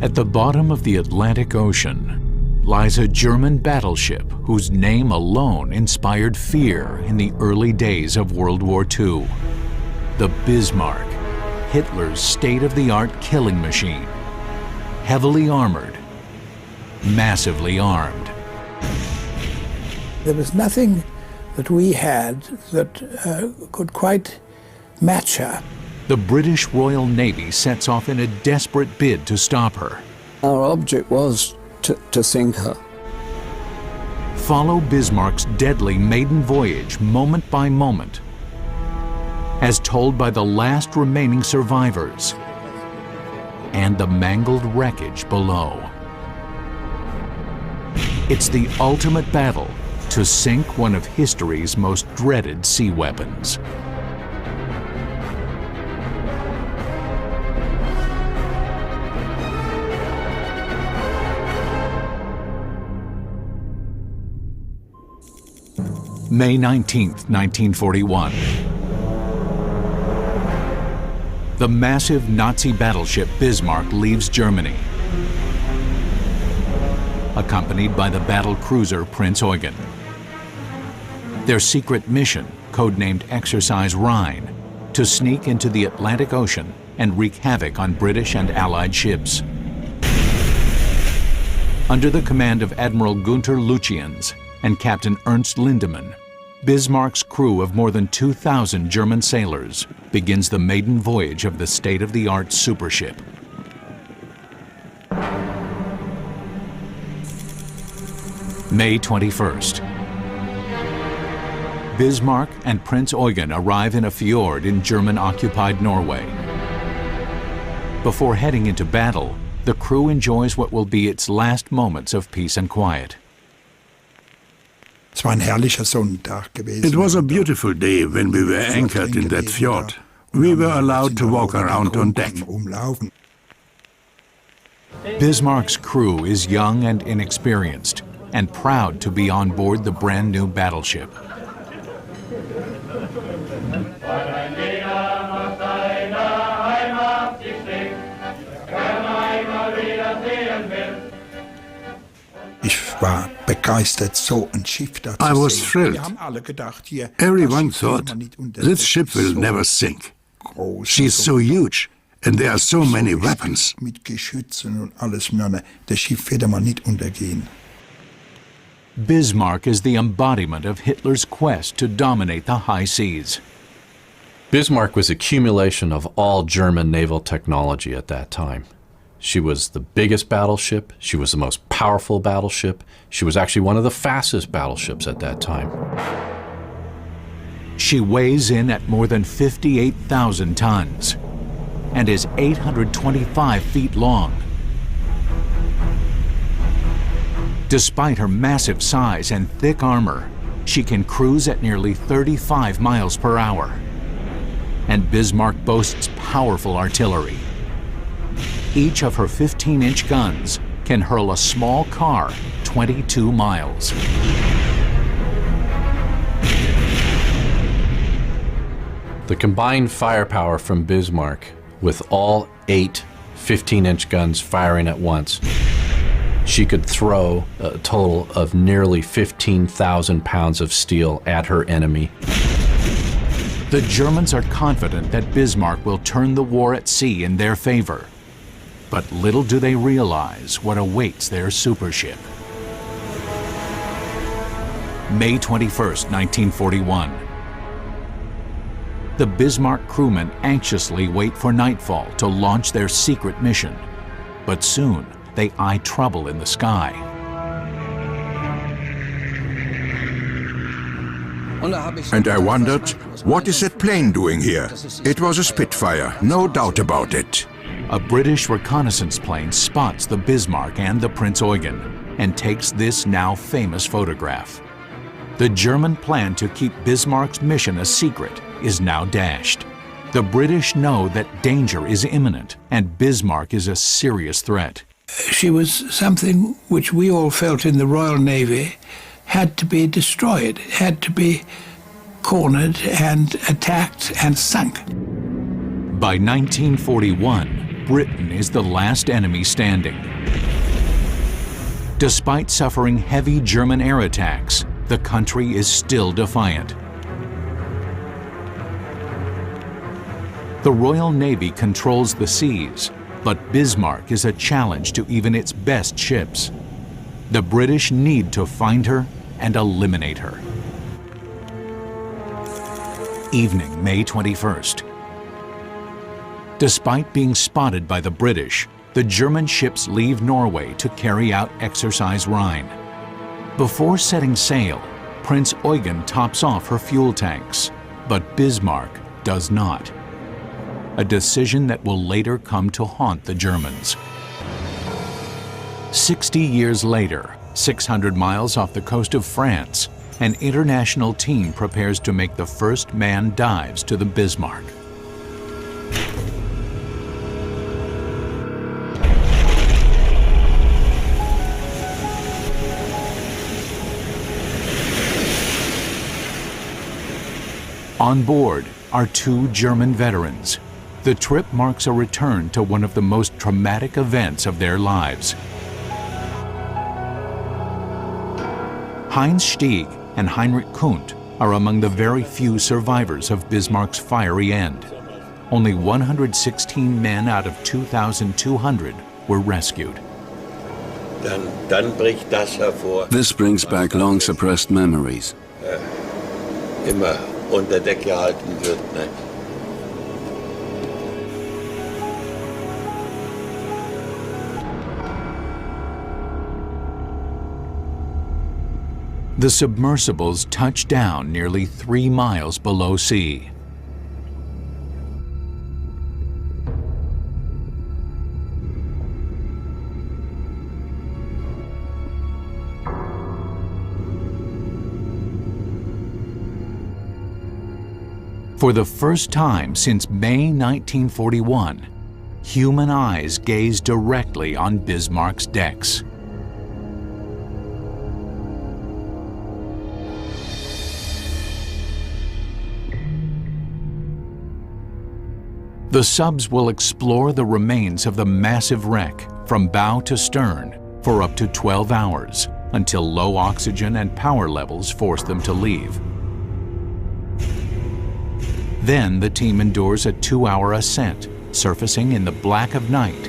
At the bottom of the Atlantic Ocean lies a German battleship whose name alone inspired fear in the early days of World War II. The Bismarck, Hitler's state-of-the-art killing machine. Heavily armored, massively armed. There was nothing that we had that could quite match her. The British Royal Navy sets off in a desperate bid to stop her. Our object was to sink her. Follow Bismarck's deadly maiden voyage moment by moment, as told by the last remaining survivors and the mangled wreckage below. It's the ultimate battle to sink one of history's most dreaded sea weapons. May 19th, 1941. The massive Nazi battleship Bismarck leaves Germany, accompanied by the battlecruiser Prinz Eugen. Their secret mission, codenamed Exercise Rhine, to sneak into the Atlantic Ocean and wreak havoc on British and Allied ships. Under the command of Admiral Gunther Lutyens and Captain Ernst Lindemann, Bismarck's crew of more than 2,000 German sailors begins the maiden voyage of the state-of-the-art supership. May 21st. Bismarck and Prinz Eugen arrive in a fjord in German-occupied Norway. Before heading into battle, the crew enjoys what will be its last moments of peace and quiet. It was a beautiful day when we were anchored in that fjord. We were allowed to walk around on deck. Bismarck's crew is young and inexperienced, and proud to be on board the brand new battleship. I was thrilled. Everyone thought, this ship will never sink. She's so huge, and there are so many weapons. Bismarck is the embodiment of Hitler's quest to dominate the high seas. Bismarck was an accumulation of all German naval technology at that time. She was the biggest battleship, she was the most powerful battleship, she was actually one of the fastest battleships at that time. She weighs in at more than 58,000 tons and is 825 feet long. Despite her massive size and thick armor, she can cruise at nearly 35 miles per hour. And Bismarck boasts powerful artillery. Each of her 15-inch guns can hurl a small car 22 miles. The combined firepower from Bismarck, with all 8 15-inch guns firing at once, she could throw a total of nearly 15,000 pounds of steel at her enemy. The Germans are confident that Bismarck will turn the war at sea in their favor. But little do they realize what awaits their supership. May 21st, 1941. The Bismarck crewmen anxiously wait for nightfall to launch their secret mission. But soon, they eye trouble in the sky. And I wondered, what is that plane doing here? It was a Spitfire, no doubt about it. A British reconnaissance plane spots the Bismarck and the Prinz Eugen and takes this now famous photograph. The German plan to keep Bismarck's mission a secret is now dashed. The British know that danger is imminent and Bismarck is a serious threat. She was something which we all felt in the Royal Navy had to be destroyed, had to be cornered and attacked and sunk. By 1941, Britain is the last enemy standing. Despite suffering heavy German air attacks, the country is still defiant. The Royal Navy controls the seas, but Bismarck is a challenge to even its best ships. The British need to find her and eliminate her. Evening, May 21st. Despite being spotted by the British, the German ships leave Norway to carry out Exercise Rhine. Before setting sail, Prinz Eugen tops off her fuel tanks, but Bismarck does not. A decision that will later come to haunt the Germans. 60 years later, 600 miles off the coast of France, an international team prepares to make the first manned dives to the Bismarck. On board are 2 German veterans. The trip marks a return to one of the most traumatic events of their lives. Heinz Stieg and Heinrich Kundt are among the very few survivors of Bismarck's fiery end. Only 116 men out of 2,200 were rescued. This brings back long suppressed memories. Immer unter Deck gehalten wird, ne? The submersibles touch down nearly 3 miles below sea. For the first time since May 1941, human eyes gaze directly on Bismarck's decks. The subs will explore the remains of the massive wreck from bow to stern for up to 12 hours until low oxygen and power levels force them to leave. Then the team endures a 2-hour ascent, surfacing in the black of night,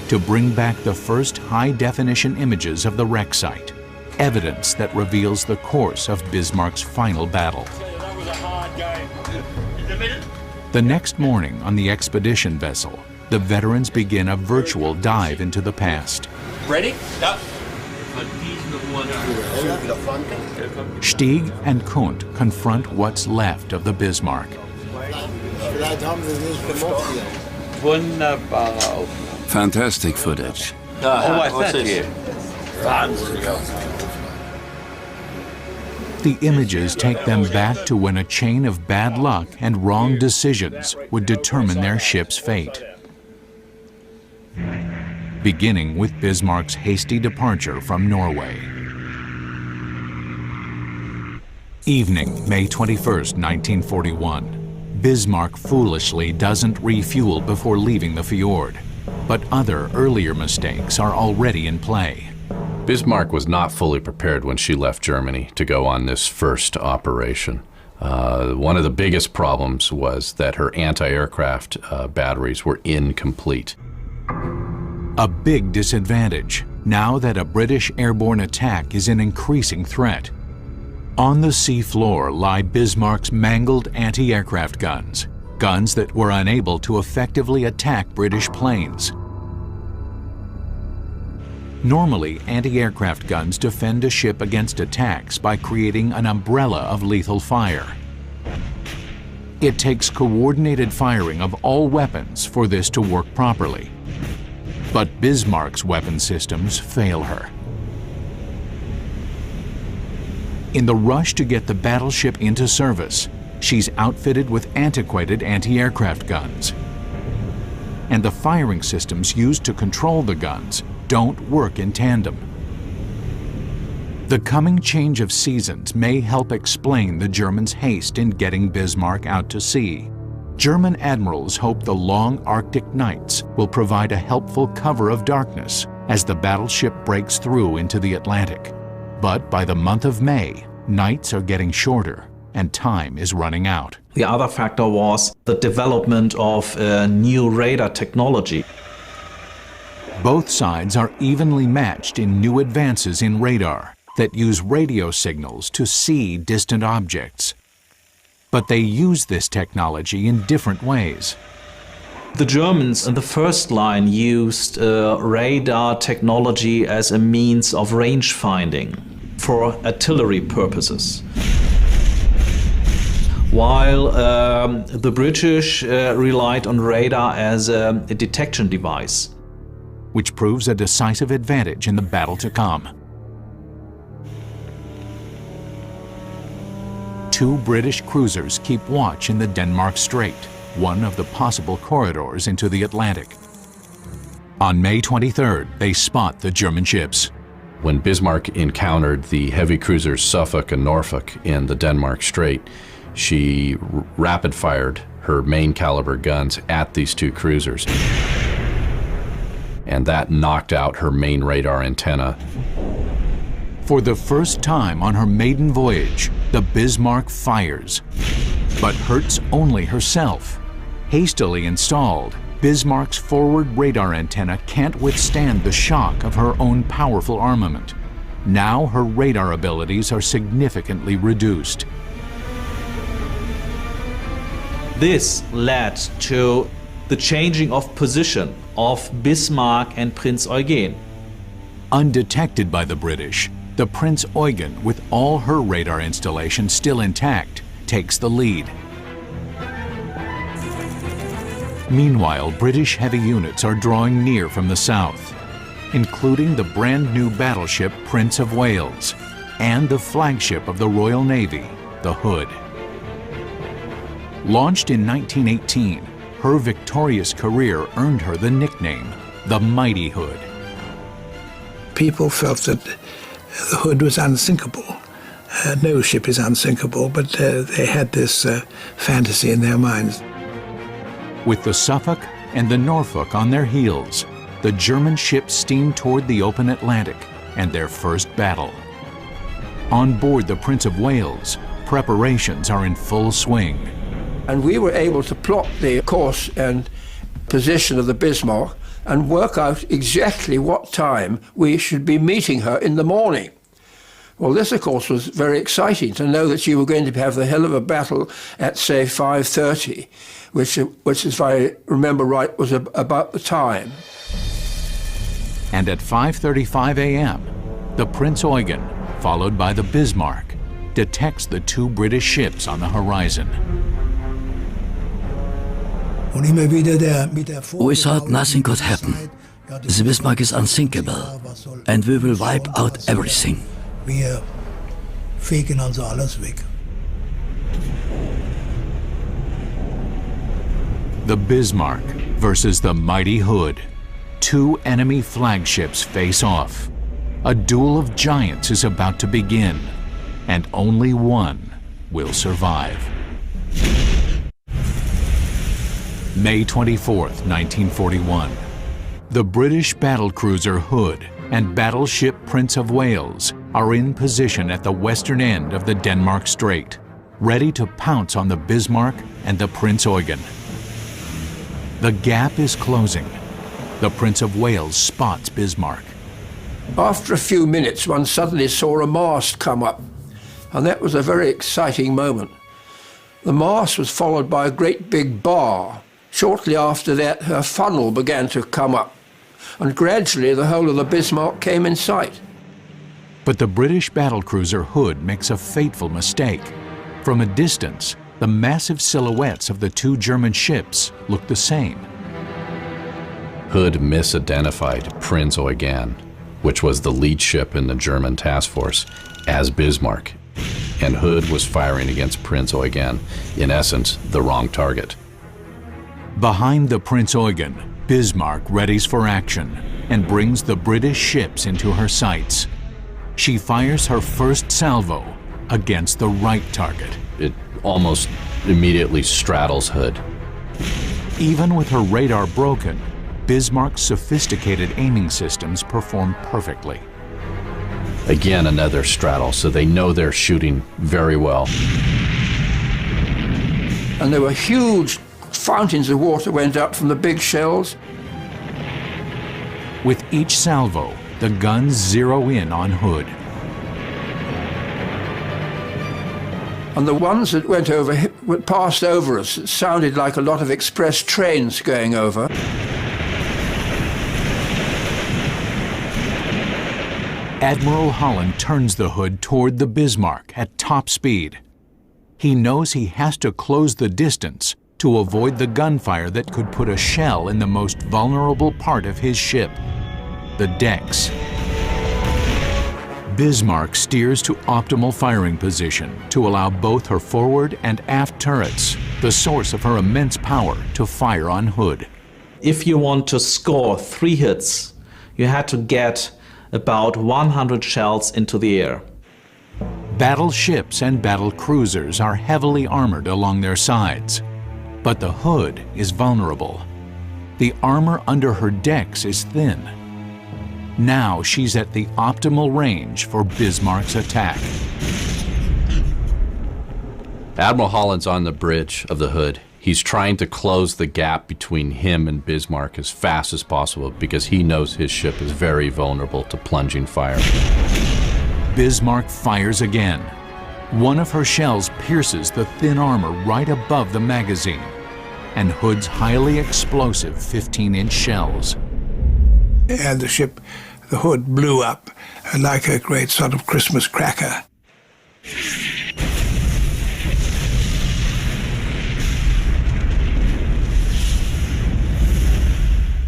to bring back the first high-definition images of the wreck site, evidence that reveals the course of Bismarck's final battle. The next morning on the expedition vessel, the veterans begin a virtual dive into the past. Ready? Yep. Stieg and Kundt confront what's left of the Bismarck. Wunderbar. Fantastic footage. Thank you. The images take them back to when a chain of bad luck and wrong decisions would determine their ship's fate. Beginning with Bismarck's hasty departure from Norway. Evening, May 21st, 1941. Bismarck foolishly doesn't refuel before leaving the fjord, but other earlier mistakes are already in play. Bismarck was not fully prepared when she left Germany to go on this first operation. One of the biggest problems was that her anti-aircraft batteries were incomplete. A big disadvantage now that a British airborne attack is an increasing threat. On the sea floor lie Bismarck's mangled anti-aircraft guns, guns that were unable to effectively attack British planes. Normally, anti-aircraft guns defend a ship against attacks by creating an umbrella of lethal fire. It takes coordinated firing of all weapons for this to work properly. But Bismarck's weapon systems fail her. In the rush to get the battleship into service, she's outfitted with antiquated anti-aircraft guns. And the firing systems used to control the guns don't work in tandem. The coming change of seasons may help explain the Germans' haste in getting Bismarck out to sea. German admirals hope the long Arctic nights will provide a helpful cover of darkness as the battleship breaks through into the Atlantic. But by the month of May, nights are getting shorter and time is running out. The other factor was the development of new radar technology. Both sides are evenly matched in new advances in radar that use radio signals to see distant objects. But they use this technology in different ways. The Germans in the first line used radar technology as a means of range finding for artillery purposes, while the British relied on radar as a detection device, which proves a decisive advantage in the battle to come. Two British cruisers keep watch in the Denmark Strait, one of the possible corridors into the Atlantic. On May 23rd, they spot the German ships. When Bismarck encountered the heavy cruisers Suffolk and Norfolk in the Denmark Strait, she rapid-fired her main caliber guns at these two cruisers. And that knocked out her main radar antenna. For the first time on her maiden voyage, the Bismarck fires, but hurts only herself. Hastily installed, Bismarck's forward radar antenna can't withstand the shock of her own powerful armament. Now her radar abilities are significantly reduced. This led to the changing of position of Bismarck and Prinz Eugen. Undetected by the British, the Prinz Eugen, with all her radar installation still intact, takes the lead. Meanwhile, British heavy units are drawing near from the south, including the brand new battleship Prince of Wales and the flagship of the Royal Navy, the Hood. Launched in 1918, her victorious career earned her the nickname, the Mighty Hood. People felt that the Hood was unsinkable. No ship is unsinkable, but they had this fantasy in their minds. With the Suffolk and the Norfolk on their heels, the German ships steamed toward the open Atlantic and their first battle. On board the Prince of Wales, preparations are in full swing. And we were able to plot the course and position of the Bismarck and work out exactly what time we should be meeting her in the morning. Well, this, of course, was very exciting to know that you were going to have the hell of a battle at, say, 5:30, which, if I remember right, was about the time. And at 5:35 a.m., the Prinz Eugen, followed by the Bismarck, detects the two British ships on the horizon. We thought nothing could happen. The Bismarck is unsinkable, and we will wipe out everything. The Bismarck versus the mighty Hood. Two enemy flagships face off. A duel of giants is about to begin, and only one will survive. May 24th, 1941. The British battlecruiser Hood and battleship Prince of Wales are in position at the western end of the Denmark Strait, ready to pounce on the Bismarck and the Prinz Eugen. The gap is closing. The Prince of Wales spots Bismarck. After a few minutes, one suddenly saw a mast come up, and that was a very exciting moment. The mast was followed by a great big bar. Shortly after that, her funnel began to come up, and gradually the whole of the Bismarck came in sight. But the British battlecruiser Hood makes a fateful mistake. From a distance, the massive silhouettes of the two German ships look the same. Hood misidentified Prinz Eugen, which was the lead ship in the German task force, as Bismarck, and Hood was firing against Prinz Eugen, in essence, the wrong target. Behind the Prinz Eugen, Bismarck readies for action and brings the British ships into her sights. She fires her first salvo against the right target. It almost immediately straddles Hood, Even with her radar broken, Bismarck's sophisticated aiming systems perform perfectly. Again, another straddle, so they know they're shooting very well. And there were huge fountains of water went up from the big shells. With each salvo, the guns zero in on Hood. And the ones that went over, passed over us, it sounded like a lot of express trains going over. Admiral Holland turns the Hood toward the Bismarck at top speed. He knows he has to close the distance to avoid the gunfire that could put a shell in the most vulnerable part of his ship, the decks. Bismarck steers to optimal firing position to allow both her forward and aft turrets, the source of her immense power, to fire on Hood. If you want to score 3 hits, you had to get about 100 shells into the air. Battleships and battlecruisers are heavily armored along their sides, but the Hood is vulnerable. The armor under her decks is thin. Now she's at the optimal range for Bismarck's attack. Admiral Holland's on the bridge of the Hood. He's trying to close the gap between him and Bismarck as fast as possible because he knows his ship is very vulnerable to plunging fire. Bismarck fires again. One of her shells pierces the thin armor right above the magazine, and Hood's highly explosive 15-inch shells. And the ship, the Hood, blew up like a great sort of Christmas cracker.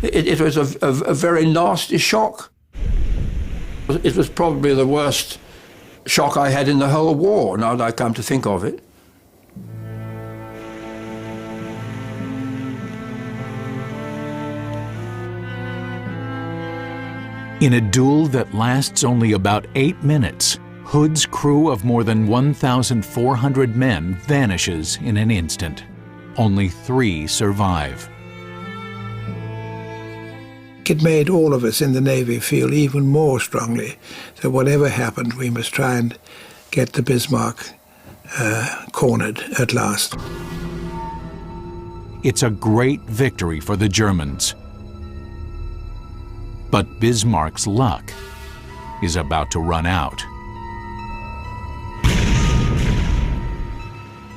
It was a very nasty shock. It was probably the worst shock I had in the whole war, now that I come to think of it. In a duel that lasts only about 8 minutes, Hood's crew of more than 1,400 men vanishes in an instant. Only 3 survive. It made all of us in the Navy feel even more strongly that whatever happened, we must try and get the Bismarck cornered at last. It's a great victory for the Germans. But Bismarck's luck is about to run out.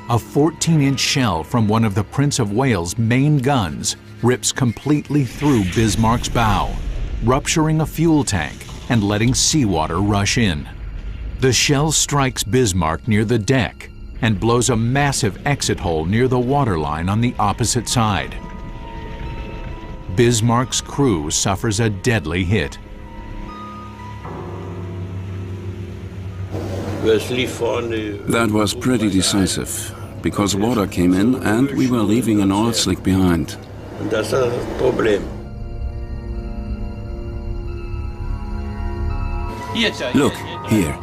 A 14-inch shell from one of the Prince of Wales' main guns rips completely through Bismarck's bow, rupturing a fuel tank and letting seawater rush in. The shell strikes Bismarck near the deck and blows a massive exit hole near the waterline on the opposite side. Bismarck's crew suffers a deadly hit. That was pretty decisive, because water came in and we were leaving an oil slick behind. Das ist das Problem. Look, here.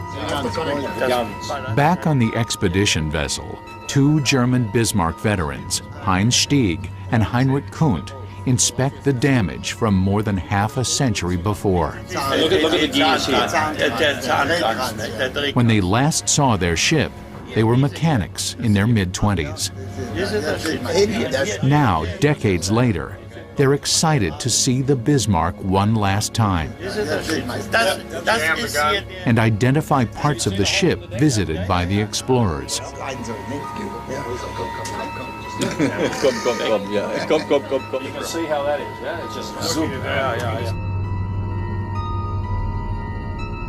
Back on the expedition vessel, 2 German Bismarck veterans, Heinz Stieg and Heinrich Kundt, inspect the damage from more than half a century before. Look at the gears here. When they last saw their ship, they were mechanics in their mid-20s. Now, decades later, they're excited to see the Bismarck one last time and identify parts of the ship visited by the explorers. Kom, yeah. Kom. You can see how that is, yeah? It's just zoom. Yeah.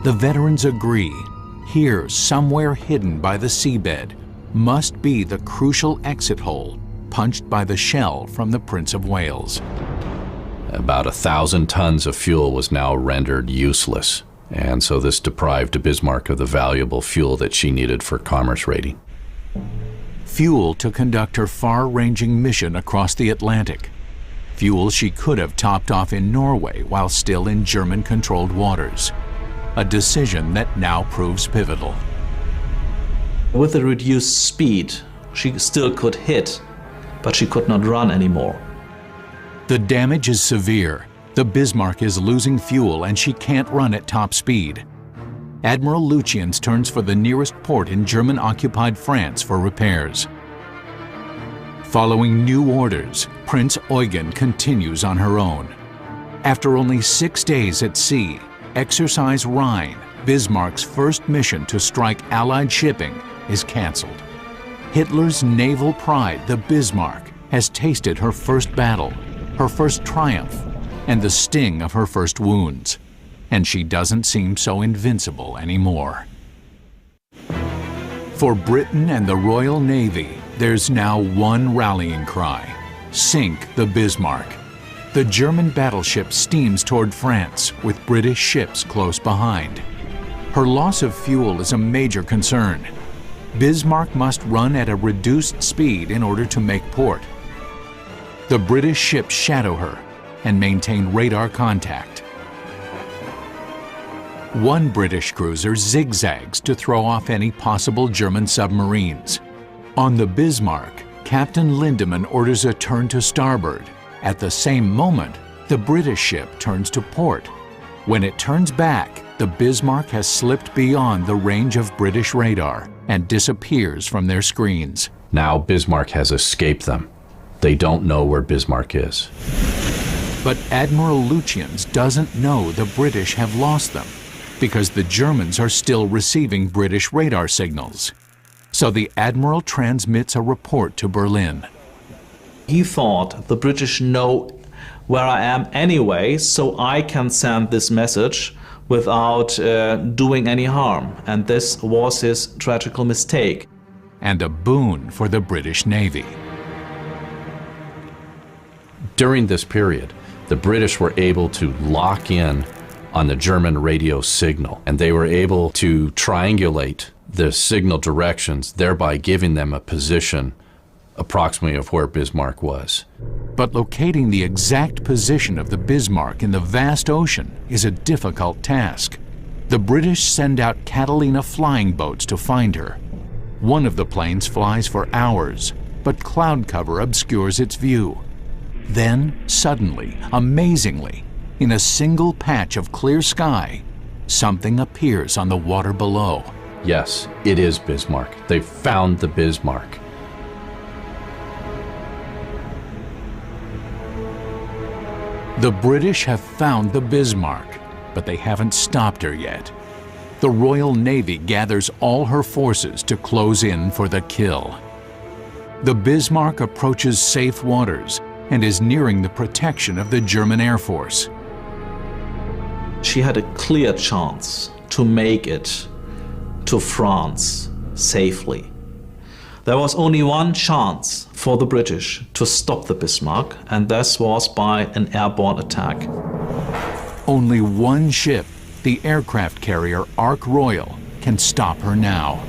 The veterans agree, here, somewhere hidden by the seabed, must be the crucial exit hole punched by the shell from the Prince of Wales. About 1,000 tons of fuel was now rendered useless, and so this deprived Bismarck of the valuable fuel that she needed for commerce raiding. Fuel to conduct her far-ranging mission across the Atlantic. Fuel she could have topped off in Norway while still in German-controlled waters. A decision that now proves pivotal. With the reduced speed, she still could hit, but she could not run anymore. The damage is severe. The Bismarck is losing fuel and she can't run at top speed. Admiral Lutyens turns for the nearest port in German-occupied France for repairs. Following new orders, Prinz Eugen continues on her own. After only 6 days at sea, Exercise Rhine, Bismarck's first mission to strike Allied shipping, is cancelled. Hitler's naval pride, the Bismarck, has tasted her first battle, her first triumph, and the sting of her first wounds. And she doesn't seem so invincible anymore. For Britain and the Royal Navy, there's now one rallying cry: sink the Bismarck. The German battleship steams toward France, with British ships close behind. Her loss of fuel is a major concern. Bismarck must run at a reduced speed in order to make port. The British ships shadow her and maintain radar contact. One British cruiser zigzags to throw off any possible German submarines. On the Bismarck, Captain Lindemann orders a turn to starboard. At the same moment, the British ship turns to port. When it turns back, the Bismarck has slipped beyond the range of British radar and disappears from their screens. Now Bismarck has escaped them. They don't know where Bismarck is. But Admiral Lutyens doesn't know the British have lost them, because the Germans are still receiving British radar signals. So the Admiral transmits a report to Berlin. He thought the British know where I am anyway, so I can send this message without doing any harm. And this was his tragical mistake. And a boon for the British Navy. During this period, the British were able to lock in on the German radio signal, and they were able to triangulate the signal directions, thereby giving them a position approximately of where Bismarck was. But locating the exact position of the Bismarck in the vast ocean is a difficult task. The British send out Catalina flying boats to find her. One of the planes flies for hours, but cloud cover obscures its view. Then, suddenly, amazingly, in a single patch of clear sky, something appears on the water below. Yes, it is Bismarck. They found the Bismarck. The British have found the Bismarck, but they haven't stopped her yet. The Royal Navy gathers all her forces to close in for the kill. The Bismarck approaches safe waters and is nearing the protection of the German Air Force. She had a clear chance to make it to France safely. There was only one chance for the British to stop the Bismarck, and this was by an airborne attack. Only one ship, the aircraft carrier Ark Royal, can stop her now.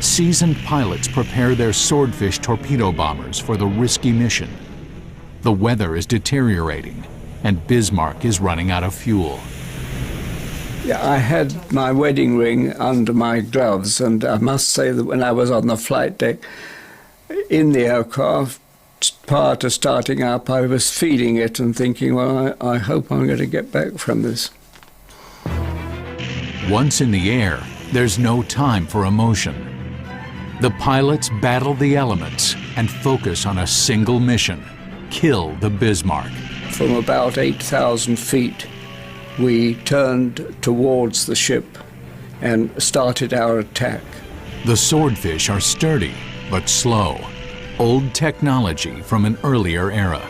Seasoned pilots prepare their Swordfish torpedo bombers for the risky mission. The weather is deteriorating, and Bismarck is running out of fuel. Yeah, I had my wedding ring under my gloves, and I must say that when I was on the flight deck in the aircraft, prior to starting up, I was feeling it and thinking, well, I hope I'm going to get back from this. Once in the air, there's no time for emotion. The pilots battle the elements and focus on a single mission: kill the Bismarck. From about 8,000 feet, we turned towards the ship and started our attack. The Swordfish are sturdy but slow, old technology from an earlier era.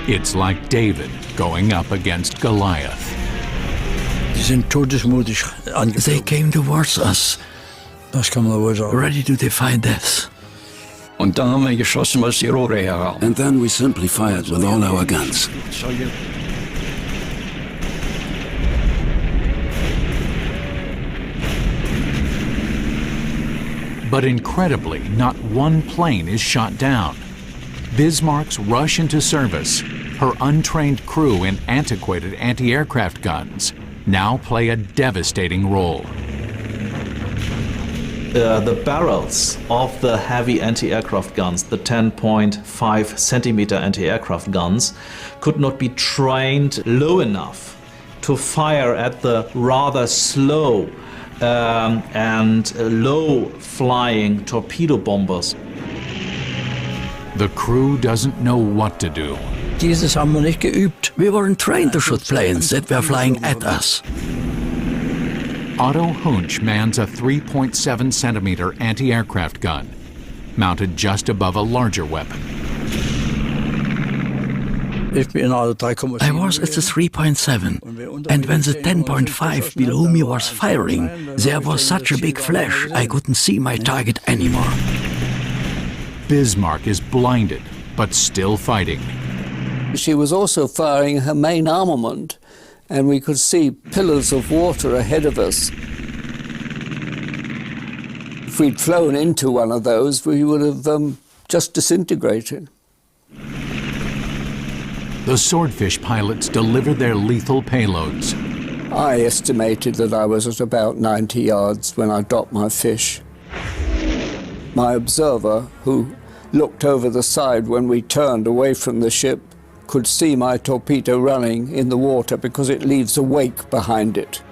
It's like David going up against Goliath. They came towards us, ready to defy death. And then we simply fired with all our guns. But incredibly, not one plane is shot down. Bismarck's rush into service, her untrained crew and antiquated anti-aircraft guns now play a devastating role. the barrels of the heavy anti-aircraft guns, the 10.5 centimeter anti-aircraft guns, could not be trained low enough to fire at the rather slow and low-flying torpedo bombers. The crew doesn't know what to do. Dieses haben wir nicht geübt. We weren't trained to shoot planes that were flying at us. Otto Hunsch mans a 3.7 centimeter anti-aircraft gun, mounted just above a larger weapon. I was at the 3.7, and when the 10.5 below me was firing, there was such a big flash I couldn't see my target anymore. Bismarck is blinded, but still fighting. She was also firing her main armament, and we could see pillars of water ahead of us. If we'd flown into one of those, we would have just disintegrated. The Swordfish pilots delivered their lethal payloads. I estimated that I was at about 90 yards when I dropped my fish. My observer, who looked over the side when we turned away from the ship, could see my torpedo running in the water because it leaves a wake behind it.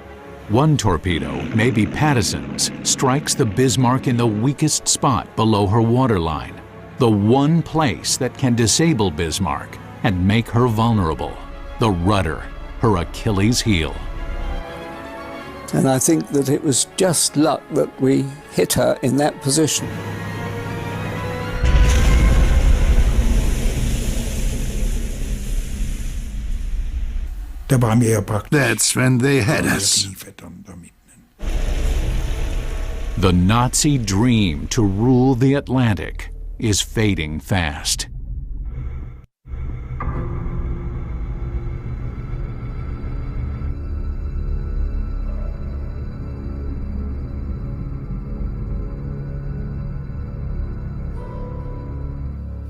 One torpedo, maybe Patterson's, strikes the Bismarck in the weakest spot below her waterline, the one place that can disable Bismarck and make her vulnerable, the rudder, her Achilles heel. And I think that it was just luck that we hit her in that position. That's when they had us. The Nazi dream to rule the Atlantic is fading fast.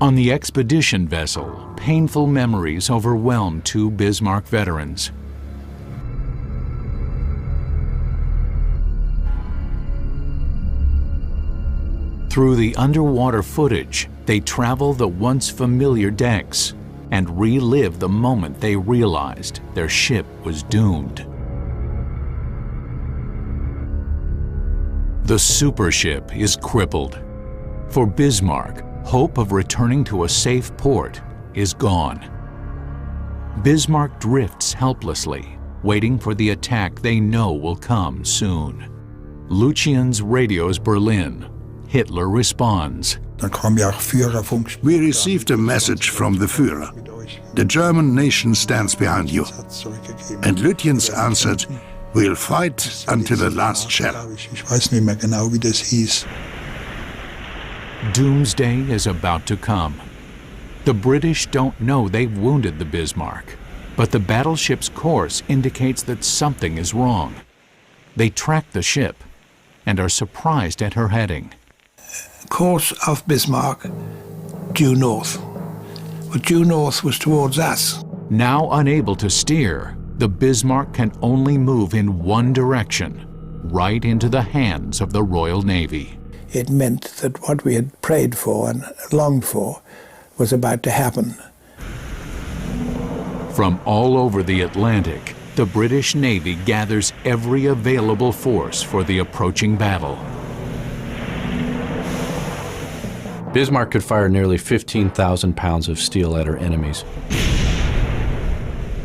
On the expedition vessel, painful memories overwhelm two Bismarck veterans. Through the underwater footage, they travel the once familiar decks and relive the moment they realized their ship was doomed. The supership is crippled. For Bismarck, hope of returning to a safe port is gone. Bismarck drifts helplessly, waiting for the attack they know will come soon. Lucians radios Berlin. Hitler responds. We received a message from the Führer. The German nation stands behind you. And Lutyens answered, we'll fight until the last shell. Doomsday is about to come. The British don't know they've wounded the Bismarck, but the battleship's course indicates that something is wrong. They track the ship and are surprised at her heading. Course of Bismarck, due north. But due north was towards us. Now unable to steer, the Bismarck can only move in one direction, right into the hands of the Royal Navy. It meant that what we had prayed for and longed for was about to happen. From all over the Atlantic, the British Navy gathers every available force for the approaching battle. Bismarck could fire nearly 15,000 pounds of steel at her enemies.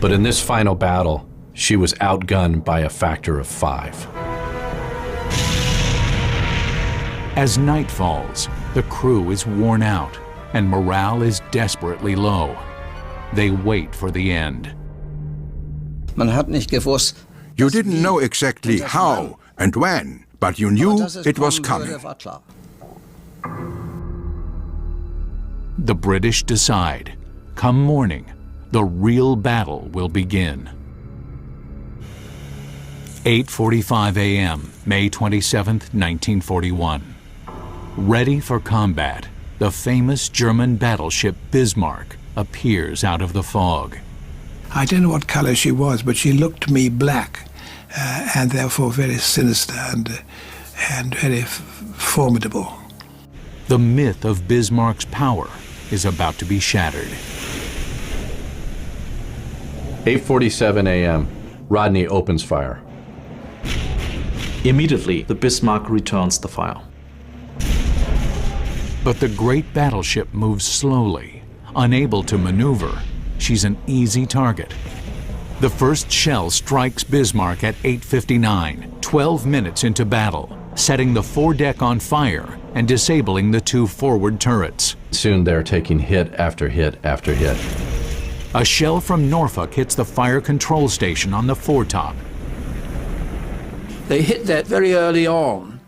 But in this final battle, she was outgunned by a factor of 5. As night falls, the crew is worn out and morale is desperately low. They wait for the end. You didn't know exactly how and when, but you knew it was coming. The British decide, come morning, the real battle will begin. 8:45 a.m., May 27, 1941. Ready for combat, the famous German battleship Bismarck appears out of the fog. I don't know what color she was, but she looked to me black and therefore very sinister and very formidable. The myth of Bismarck's power is about to be shattered. 8:47 a.m. Rodney opens fire. Immediately, the Bismarck returns the fire. But the great battleship moves slowly. Unable to maneuver, she's an easy target. The first shell strikes Bismarck at 8:59, 12 minutes into battle, setting the foredeck on fire and disabling the 2 forward turrets. Soon they're taking hit after hit after hit. A shell from Norfolk hits the fire control station on the foretop. They hit that very early on,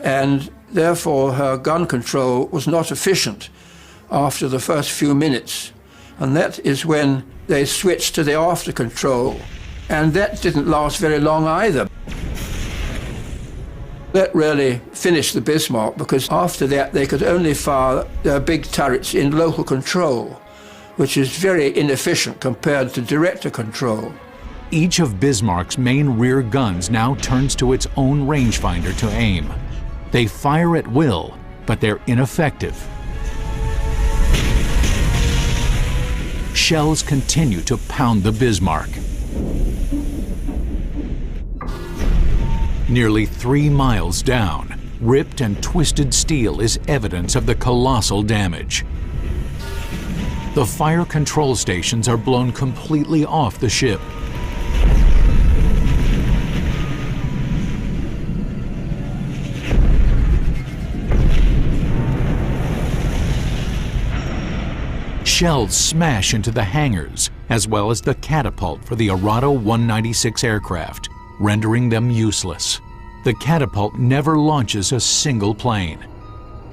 and therefore her gun control was not efficient after the first few minutes. And that is when they switched to the after control, and that didn't last very long either. That really finished the Bismarck, because after that they could only fire their big turrets in local control, which is very inefficient compared to director control. Each of Bismarck's main rear guns now turns to its own rangefinder to aim. They fire at will, but they're ineffective. Shells continue to pound the Bismarck. Nearly 3 miles down, ripped and twisted steel is evidence of the colossal damage. The fire control stations are blown completely off the ship. Shells smash into the hangars, as well as the catapult for the Arado 196 aircraft, rendering them useless. The catapult never launches a single plane.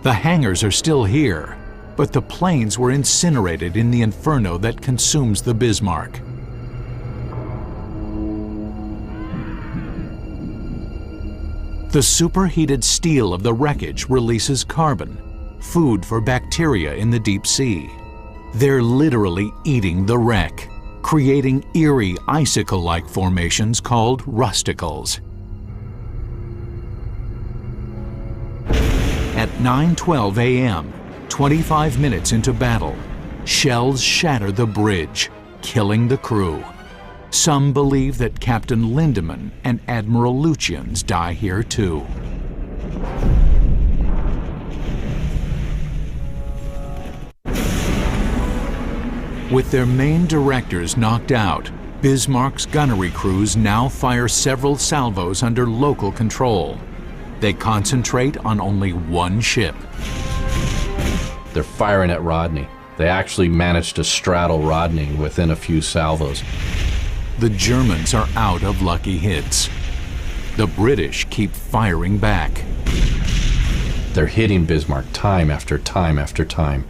The hangars are still here, but the planes were incinerated in the inferno that consumes the Bismarck. The superheated steel of the wreckage releases carbon, food for bacteria in the deep sea. They're literally eating the wreck, creating eerie icicle-like formations called rusticles. At 9:12 a.m., 25 minutes into battle, shells shatter the bridge, killing the crew. Some believe that Captain Lindemann and Admiral Lutyens die here too. With their main directors knocked out, Bismarck's gunnery crews now fire several salvos under local control. They concentrate on only one ship. They're firing at Rodney. They actually managed to straddle Rodney within a few salvos. The Germans are out of lucky hits. The British keep firing back. They're hitting Bismarck time after time after time.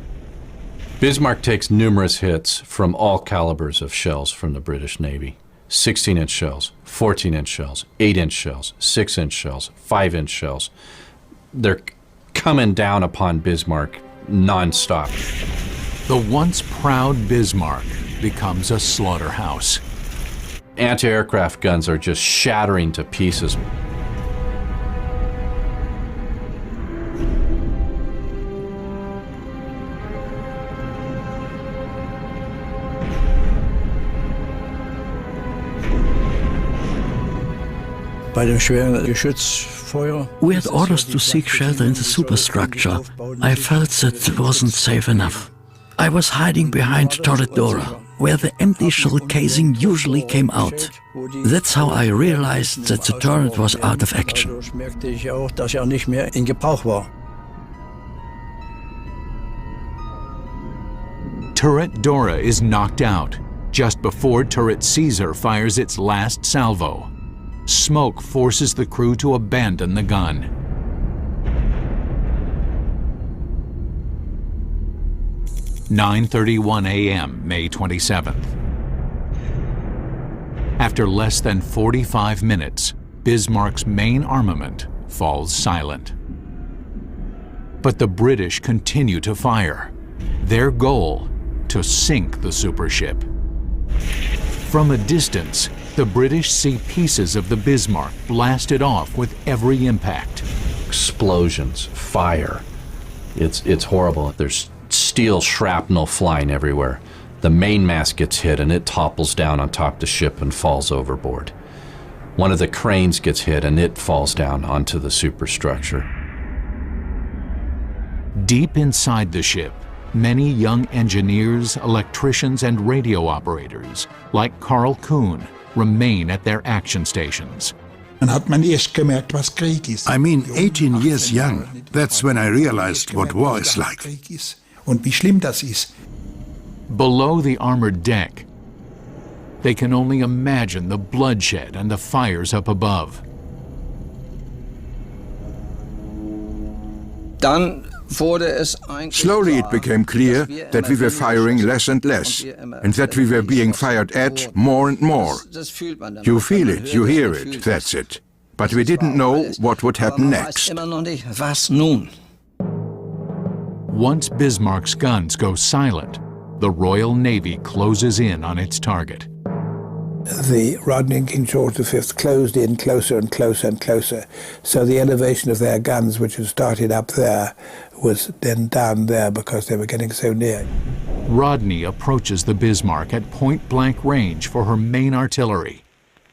Bismarck takes numerous hits from all calibers of shells from the British Navy. 16-inch shells, 14-inch shells, 8-inch shells, 6-inch shells, 5-inch shells. They're coming down upon Bismarck non-stop. The once proud Bismarck becomes a slaughterhouse. Anti-aircraft guns are just shattering to pieces. We had orders to seek shelter in the superstructure. I felt that it wasn't safe enough. I was hiding behind turret door, where the empty shell casing usually came out. That's how I realized that the turret was out of action. Turret Dora is knocked out, just before turret Caesar fires its last salvo. Smoke forces the crew to abandon the gun. (9:31 a.m., May 27th. After less than 45 minutes, Bismarck's main armament falls silent. But the British continue to fire. Their goal, to sink the supership. From a distance, the British see pieces of the Bismarck blasted off with every impact. Explosions, fire. It's horrible. There's steel shrapnel flying everywhere. The mainmast gets hit and it topples down on top of the ship and falls overboard. One of the cranes gets hit and it falls down onto the superstructure. Deep inside the ship, many young engineers, electricians, and radio operators, like Carl Kuhn, remain at their action stations. I mean, 18 years young, that's when I realized what war is like. Below the armored deck, they can only imagine the bloodshed and the fires up above. Slowly it became clear that we were firing less and less, and that we were being fired at more and more. You feel it, you hear it, that's it. But we didn't know what would happen next. Once Bismarck's guns go silent, the Royal Navy closes in on its target. The Rodney and King George V closed in closer and closer and closer, so the elevation of their guns, which had started up there, was then down there because they were getting so near. Rodney approaches the Bismarck at point-blank range for her main artillery.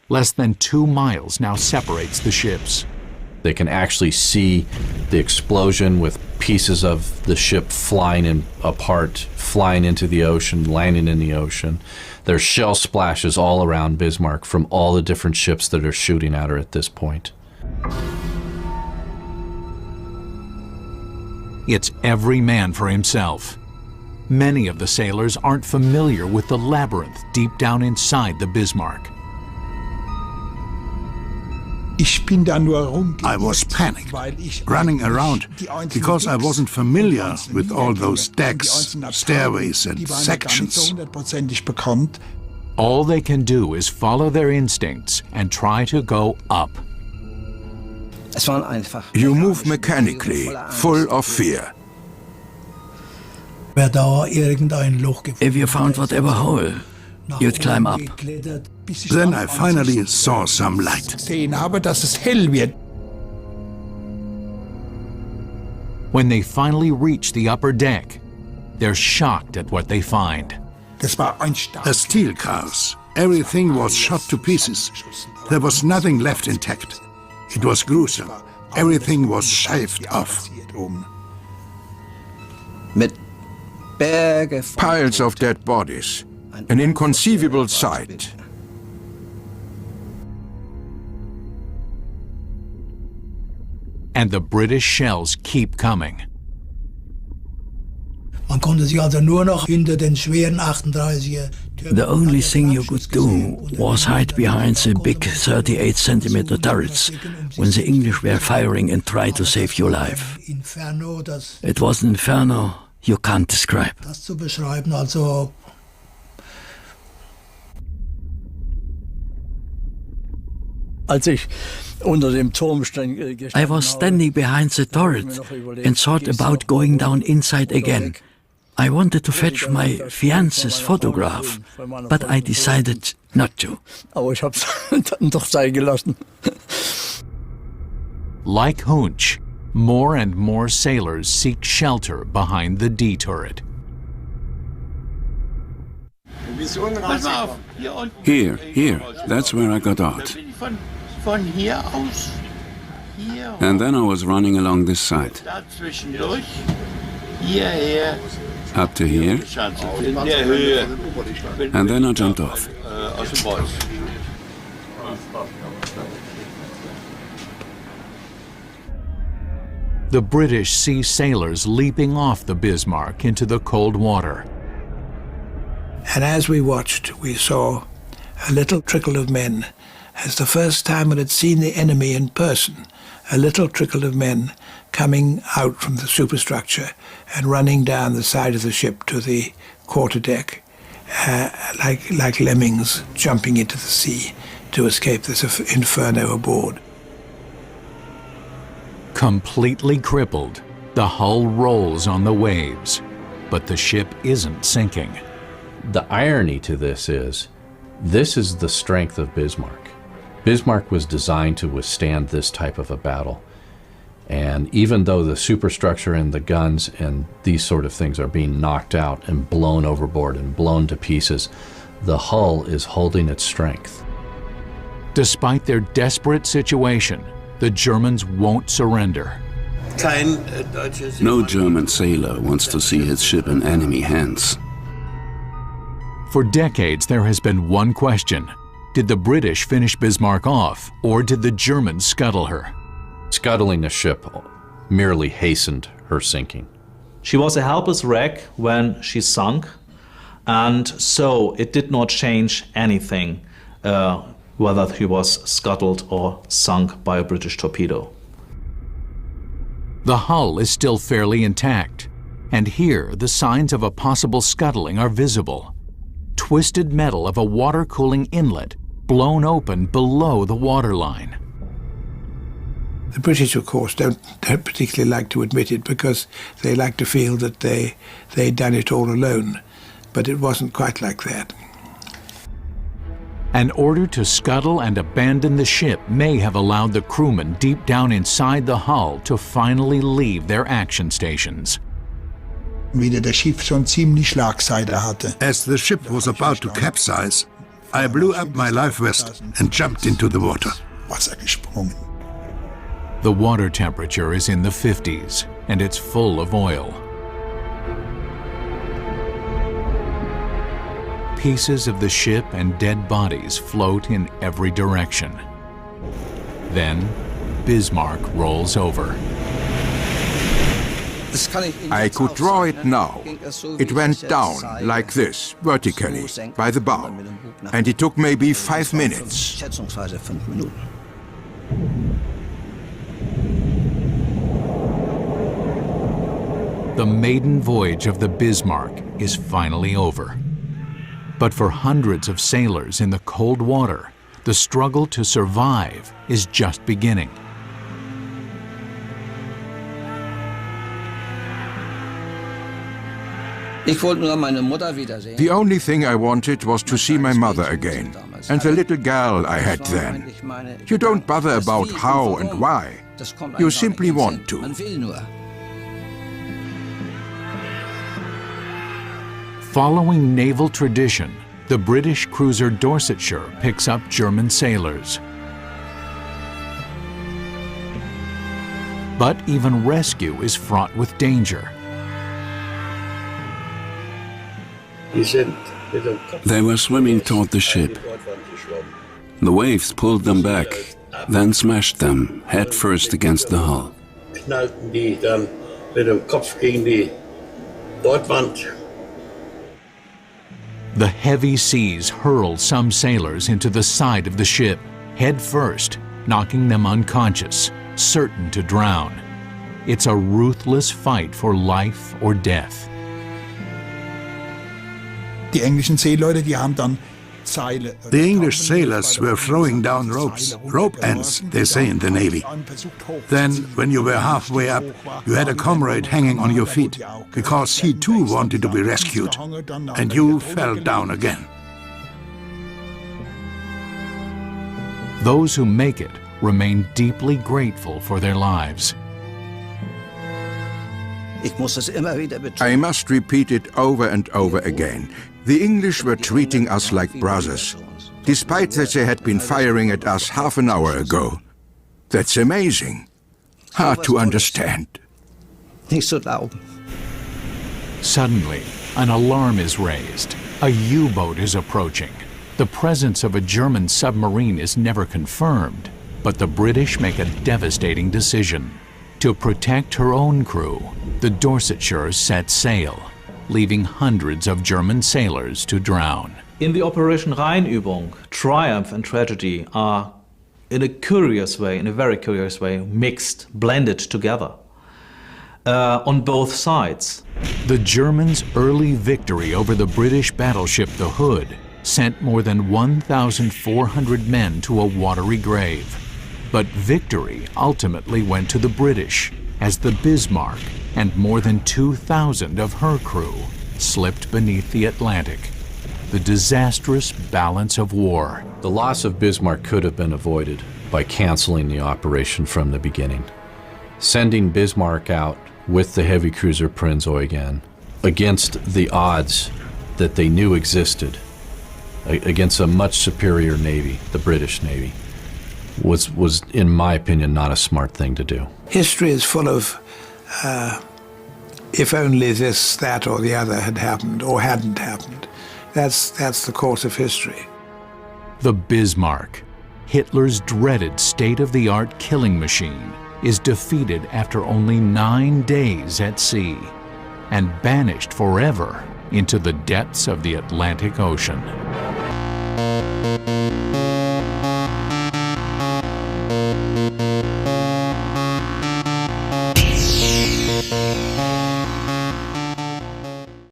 Less than 2 miles now separates the ships. They can actually see the explosion with pieces of the ship flying apart, flying into the ocean, landing in the ocean. There's shell splashes all around Bismarck from all the different ships that are shooting at her at this point. It's every man for himself. Many of the sailors aren't familiar with the labyrinth deep down inside the Bismarck. I was panicked, running around, because I wasn't familiar with all those decks, stairways and sections. All they can do is follow their instincts and try to go up. You move mechanically, full of fear. If you found whatever hole, you'd climb up. Then I finally saw some light. When they finally reach the upper deck, they're shocked at what they find. A steel cars. Everything was shot to pieces. There was nothing left intact. It was gruesome. Everything was shaved off. Piles of dead bodies. An inconceivable sight. And the British shells keep coming. The only thing you could do was hide behind the big 38-centimeter turrets when the English were firing and try to save your life. It was an inferno you can't describe. I was standing behind the turret and thought about going down inside again. I wanted to fetch my fiancé's photograph, but I decided not to. Like Hunch, more and more sailors seek shelter behind the D turret. Here, that's where I got out. And then I was running along this side. Up to here. And then I jumped off. The British see sailors leaping off the Bismarck into the cold water. And as we watched, we saw a little trickle of men. As the first time we had seen the enemy in person, a little trickle of men coming out from the superstructure and running down the side of the ship to the quarterdeck, like lemmings jumping into the sea to escape this inferno aboard. Completely crippled, the hull rolls on the waves, but the ship isn't sinking. The irony to this is, This is the strength of Bismarck. Bismarck was designed to withstand this type of a battle. And even though the superstructure and the guns and these sort of things are being knocked out and blown overboard and blown to pieces, the hull is holding its strength. Despite their desperate situation, the Germans won't surrender. No German sailor wants to see his ship in enemy hands. For decades, there has been one question. Did the British finish Bismarck off, or did the Germans scuttle her? Scuttling the ship merely hastened her sinking. She was a helpless wreck when she sunk, and so it did not change anything whether she was scuttled or sunk by a British torpedo. The hull is still fairly intact, and here the signs of a possible scuttling are visible. Twisted metal of a water-cooling inlet blown open below the waterline. The British, of course, don't particularly like to admit it because they like to feel that they'd done it all alone, but it wasn't quite like that. An order to scuttle and abandon the ship may have allowed the crewmen deep down inside the hull to finally leave their action stations. As the ship was about to capsize, I blew up my life vest and jumped into the water. The water temperature is in the 50s, and it's full of oil. Pieces of the ship and dead bodies float in every direction. Then, Bismarck rolls over. I could draw it now. It went down like this, vertically, by the bow. And it took maybe 5 minutes. The maiden voyage of the Bismarck is finally over. But for hundreds of sailors in the cold water, the struggle to survive is just beginning. The only thing I wanted was to see my mother again, and the little girl I had then. You don't bother about how and why. You simply want to. Following naval tradition, the British cruiser Dorsetshire picks up German sailors. But even rescue is fraught with danger. They were swimming toward the ship. The waves pulled them back, then smashed them head first against the hull. The heavy seas hurl some sailors into the side of the ship, head first, knocking them unconscious, certain to drown. It's a ruthless fight for life or death. The English sailors were throwing down ropes, rope ends, they say in the Navy. Then, when you were halfway up, you had a comrade hanging on your feet, because he too wanted to be rescued, and you fell down again. Those who make it remain deeply grateful for their lives. I must repeat it over and over again. The English were treating us like brothers, despite that they had been firing at us half an hour ago. That's amazing. Hard to understand. Suddenly, an alarm is raised. A U-boat is approaching. The presence of a German submarine is never confirmed, but the British make a devastating decision. To protect her own crew, the Dorsetshire set sail, leaving hundreds of German sailors to drown. In the Operation Rheinübung, triumph and tragedy are, in a very curious way, mixed, blended together on both sides. The Germans' early victory over the British battleship the Hood sent more than 1,400 men to a watery grave. But victory ultimately went to the British, as the Bismarck and more than 2,000 of her crew slipped beneath the Atlantic. the disastrous balance of war. The loss of Bismarck could have been avoided by canceling the operation from the beginning. Sending Bismarck out with the heavy cruiser Prinz Eugen against the odds that they knew existed, against a much superior navy, the British Navy, was in my opinion, not a smart thing to do. History is full of if only this, that, or the other had happened or hadn't happened. That's the course of history. The Bismarck, Hitler's dreaded state-of-the-art killing machine, is defeated after only 9 days at sea and banished forever into the depths of the Atlantic Ocean.